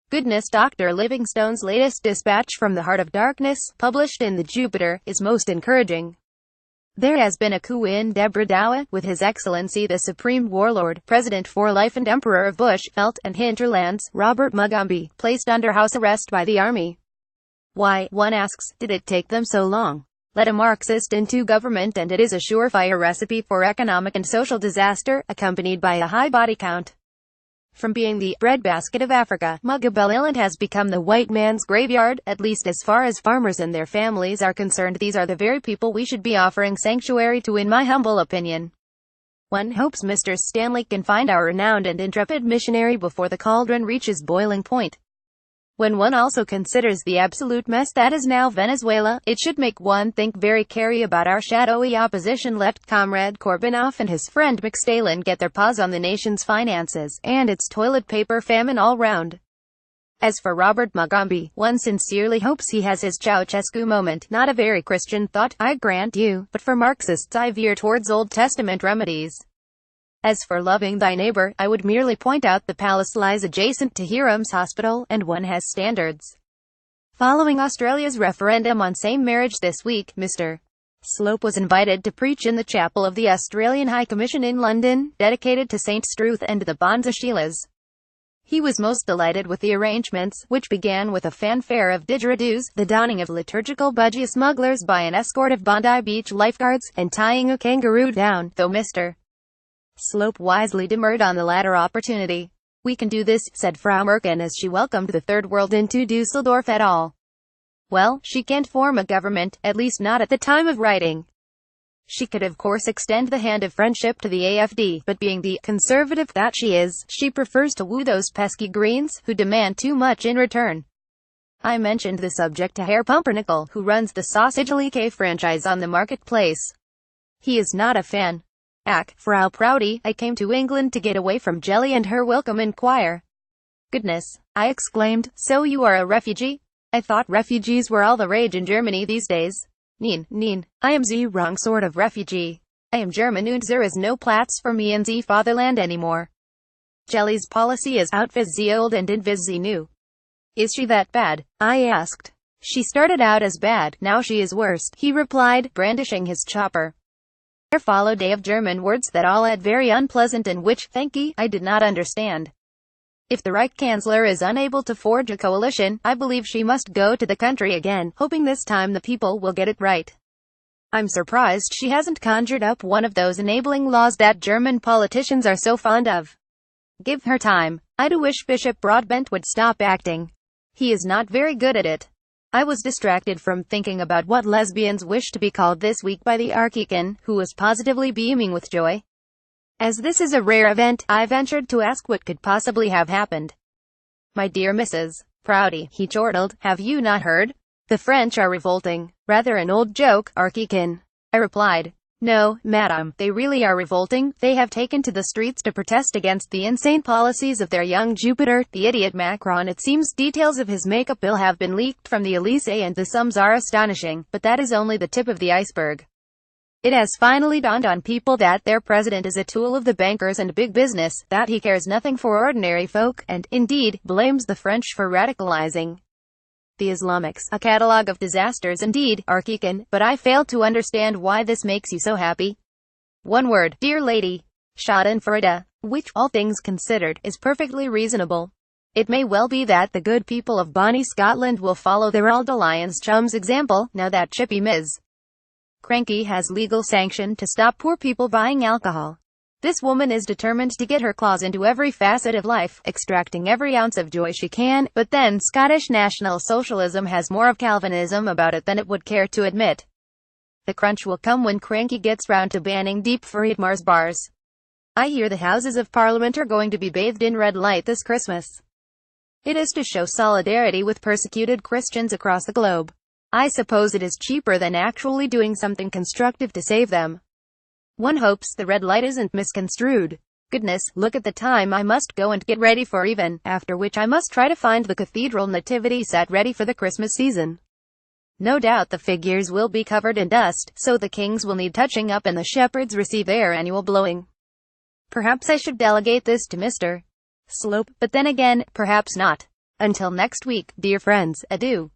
Goodness, Dr. Livingstone's latest dispatch from the heart of darkness, published in the Jupiter, is most encouraging. There has been a coup in Debra Dowa, with His Excellency the Supreme Warlord, Presidentforlife and Emperor of Bush, Veldt and Hinterlands, Robert Mugombi, placed under house arrest by the army. Why, one asks, did it take them so long? Let a Marxist into government and it is a surefire recipe for economic and social disaster, accompanied by a high body count. From being the breadbasket of Africa, Mugombi has become the white man's graveyard, at least as far as farmers and their families are concerned. These are the very people we should be offering sanctuary to, in my humble opinion. One hopes Mr. Stanley can find our renowned and intrepid missionary before the cauldron reaches boiling point. When one also considers the absolute mess that is now Venezuela, it should make one think very carefully about our shadowy opposition. Let Comrade Corbinoff and his friend McStalin get their paws on the nation's finances, and its toilet paper famine all round. As for Robert Mugombi, one sincerely hopes he has his Ceausescu moment. Not a very Christian thought, I grant you, but for Marxists I veer towards Old Testament remedies. As for loving thy neighbor, I would merely point out the palace lies adjacent to Hiram's hospital, and one has standards. Following Australia's referendum on same marriage this week, Mr. Slope was invited to preach in the chapel of the Australian High Commission in London, dedicated to Saint Struth and the Bonzasheilas. He was most delighted with the arrangements, which began with a fanfare of didgeridoos, the donning of liturgical budgie smugglers by an escort of Bondi Beach lifeguards, and tying a kangaroo down, though Mr. Slope wisely demurred on the latter opportunity. We can do this, said Frau Merkel as she welcomed the Third World into Dusseldorf et al. Well, she can't form a government, at least not at the time of writing. She could of course extend the hand of friendship to the AFD, but being the conservative that she is, she prefers to woo those pesky Greens, who demand too much in return. I mentioned the subject to Herr Pumpernickel, who runs the Sausagelicke franchise on the marketplace. He is not a fan. Ach, Frau Prouty, I came to England to get away from jelly and her welcome inquire. Goodness, I exclaimed, so you are a refugee? I thought refugees were all the rage in Germany these days. Nein, I am the wrong sort of refugee. I am German und there is no Platz for me in the fatherland anymore. Jelly's policy is out with the old and in with the new. Is she that bad? I asked. She started out as bad, now she is worse, he replied, brandishing his chopper. There followed a day of German words that all had very unpleasant and which, thank ye, I did not understand. If the Reich Chancellor is unable to forge a coalition, I believe she must go to the country again, hoping this time the people will get it right. I'm surprised she hasn't conjured up one of those enabling laws that German politicians are so fond of. Give her time. I do wish Bishop Broadbent would stop acting. He is not very good at it. I was distracted from thinking about what lesbians wish to be called this week by the Archdeacon, who was positively beaming with joy. As this is a rare event, I ventured to ask what could possibly have happened. My dear Mrs. Prouty, he chortled, have you not heard? The French are revolting. Rather an old joke, Archdeacon. I replied. No, madame, they really are revolting. They have taken to the streets to protest against the insane policies of their young Jupiter, the idiot Macron. It seems details of his makeup bill have been leaked from the Elysee and the sums are astonishing, but that is only the tip of the iceberg. It has finally dawned on people that their president is a tool of the bankers and big business, that he cares nothing for ordinary folk, and, indeed, blames the French for radicalizing the Islamics. A catalogue of disasters indeed, Archdeacon, but I fail to understand why this makes you so happy. One word, dear lady. Schadenfreude, which, all things considered, is perfectly reasonable. It may well be that the good people of bonny Scotland will follow their Old Alliance chum's example, now that chippy Ms. Cranky has legal sanction to stop poor people buying alcohol. This woman is determined to get her claws into every facet of life, extracting every ounce of joy she can, but then Scottish National Socialism has more of Calvinism about it than it would care to admit. The crunch will come when Cranky gets round to banning deep-fried Mars bars. I hear the Houses of Parliament are going to be bathed in red light this Christmas. It is to show solidarity with persecuted Christians across the globe. I suppose it is cheaper than actually doing something constructive to save them. One hopes the red light isn't misconstrued. Goodness, look at the time. I must go and get ready for even, after which I must try to find the cathedral nativity set ready for the Christmas season. No doubt the figures will be covered in dust, so the kings will need touching up and the shepherds receive their annual blowing. Perhaps I should delegate this to Mr. Slope, but then again, perhaps not. Until next week, dear friends, adieu.